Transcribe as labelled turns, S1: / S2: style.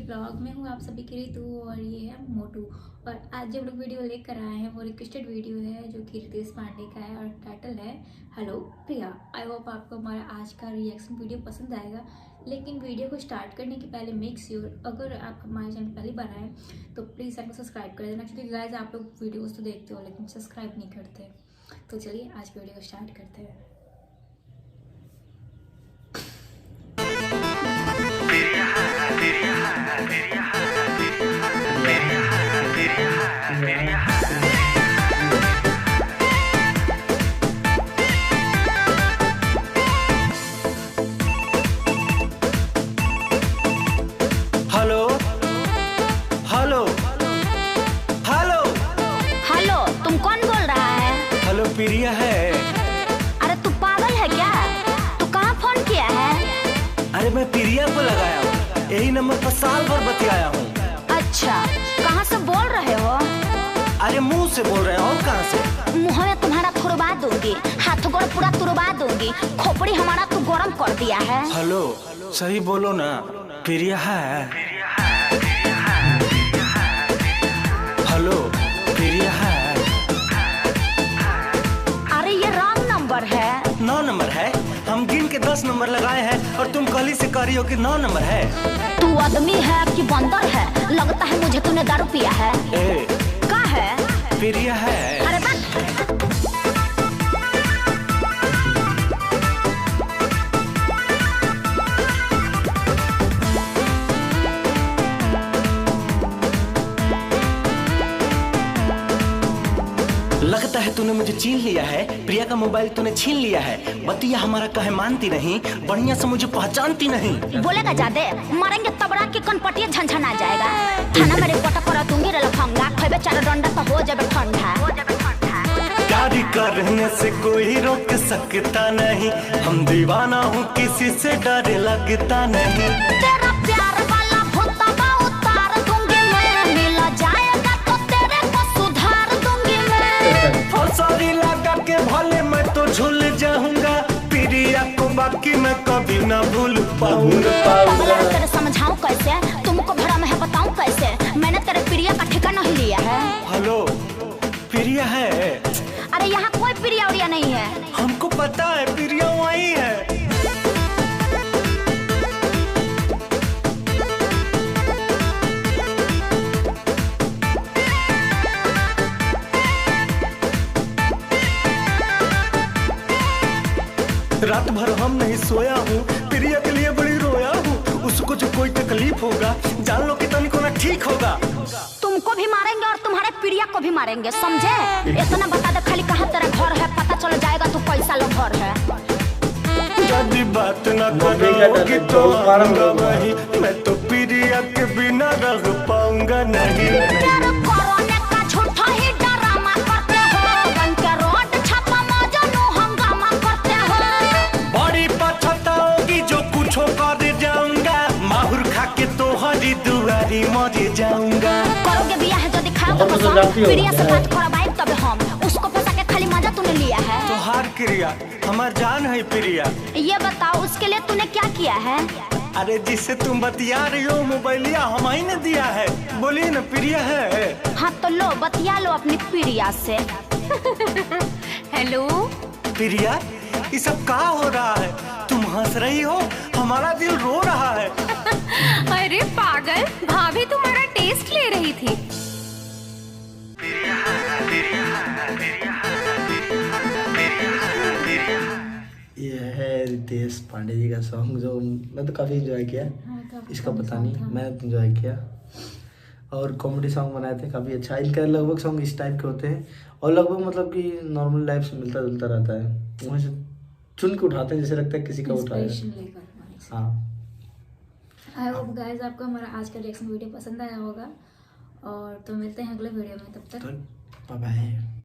S1: Blog में हूँ आप सभी के लिए तो। और ये है मोटू। और आज जब लोग वीडियो लेकर आए हैं वो रिक्वेस्टेड वीडियो है जो कि रितेश पांडे का है और टाइटल है हेलो प्रिया। आई होप आपको हमारा आज का रिएक्शन वीडियो पसंद आएगा। लेकिन वीडियो को स्टार्ट करने के पहले मेक श्योर अगर आप हमारे चैनल पहली बार आए तो प्लीज़ चैनल को सब्सक्राइब कर देना, क्योंकि गाइस आप लोग वीडियोज़ तो देखते हो लेकिन सब्सक्राइब नहीं करते। तो चलिए आज की वीडियो को स्टार्ट करते हैं।
S2: हेलो हेलो हेलो
S3: हेलो, तुम कौन बोल रहा है?
S2: हेलो प्रिया है।
S3: अरे तू पागल है क्या? तू कहाँ फोन किया है?
S2: अरे मैं प्रिया को लगाया हूँ, यही नंबर पर साल भर बतियाया हूँ।
S3: अच्छा, कहाँ से बोल रहे हो?
S2: अरे मुंह से बोल रहे हो, कहाँ से?
S3: मुँह में तुम्हारा तुड़वा दूंगी, हाथ गोड़ पूरा तुड़वा दूंगी, खोपड़ी हमारा तू गरम कर दिया है।
S2: हेलो सही बोलो ना, प्रिया है। हेलो प्रिया है।
S3: अरे ये रॉन्ग नंबर है।
S2: 9 नंबर है, हम गिन के 10 नंबर लगाए हैं और तुम कल ही से कह रही हो कि 9 नंबर है।
S3: तू आदमी है कि बंदर है? लगता है मुझे तूने दारू पिया है।
S2: ए,
S3: का है?
S2: प्रिया है।
S3: अरे बस
S2: लगता है तूने मुझे छीन लिया है, प्रिया का मोबाइल तूने छीन लिया है। बतिया हमारा कहे मानती नहीं, बढ़िया से मुझे पहचानती नहीं।
S3: बोलेगा ज्यादा मारेंगे तबड़ा के कनपटिया झनझना जाएगा। थाना में रिपोर्ट कर दूंगी रे लफंगा, खेबे 4 डंडा तो हो जाबे ठंडा।
S2: प्यारी करने से कोई रोक सकता नहीं, हम दीवाना हूँ किसी से डर लगता नहीं।
S3: तेरा प्यार वाला भूतवा उतार दूंगी मैं, मिल जाएगा तो तेरे को सुधार दूंगी मैं।
S2: फौसरी लगा के भले मैं तो झूल जाऊंगा, प्रिया को बाकी मैं कभी ना भूल पाऊंगा।
S3: पगला तेरे समझाऊं कैसे, तुमको भरा मैं बताऊं कैसे, मैंने तेरे प्रिया का ठिकाना नहीं लिया है।
S2: हेलो प्रिया है।
S3: अरे यहाँ कोई प्रिया उरिया नहीं है।
S2: हमको पता है प्रिया वही है। रात भर हम नहीं सोया हूँ, प्रिया के लिए बड़ी रोया हूँ। उसको जो कोई तकलीफ होगा जान लो कि तनिको ना ठीक होगा।
S3: तुमको भी मारेंगे और तुम्हारे प्रिया को भी मारेंगे, समझे? इतना बता दे खाली कहाँ तेरा घर है, पता चल जाएगा तू कैसा लोग घर है।
S2: यदि बात न करोगी तो आऊंगा वही, मैं तो प्रिया के बिना रह पाऊंगा नहीं।
S3: तेरे कोरोने का झूठा ही ड्रामा करते हो, बन के रोड छापा मजनू हंगामा करते हो।
S2: बड़ी पछताओगी जो कुछ कर जाऊंगा, माहुर खा के तो हरी दुआरी मर जाऊंगा।
S3: करोगे बियाह जो दिखाओगे पसंद, प्रिया से बात करवाए तब हम, उसको फंसा के खाली मजा तूने लिया है।
S2: तो हार क्रिया हमार जान है प्रिया।
S3: ये बताओ उसके लिए तूने क्या किया है?
S2: अरे जिससे तुम बतिया रही हो मोबाइलिया हम ही ने दिया है। बोलिए ना प्रिया है।
S3: हाँ तो लो बतिया लो अपनी प्रिया से। हेलो
S2: प्रिया ये सब क्या हो रहा है? तुम हंस रही हो, हमारा दिल रो रहा है।
S4: अरे पागल, भाभी तुम्हारा टेस्ट ले रही थी।
S5: ये है रितेश पांडे जी का सॉन्ग जो मैं तो काफ़ी इंजॉय किया। इसका पता नहीं, मैं इंजॉय किया। और कॉमेडी सॉन्ग बनाए थे, काफ़ी अच्छा। इनका लगभग सॉन्ग इस टाइप के होते हैं और लगभग मतलब कि नॉर्मल लाइफ से मिलता जुलता रहता है। वहाँ से चुन के उठाते हैं जैसे लगता है किसी का उठाया। हाँ,
S1: आई होप गाइस आपको हमारा आज का रिएक्शन वीडियो पसंद आया होगा। और तो मिलते हैं अगले वीडियो में, तब तक
S5: बाय बाय।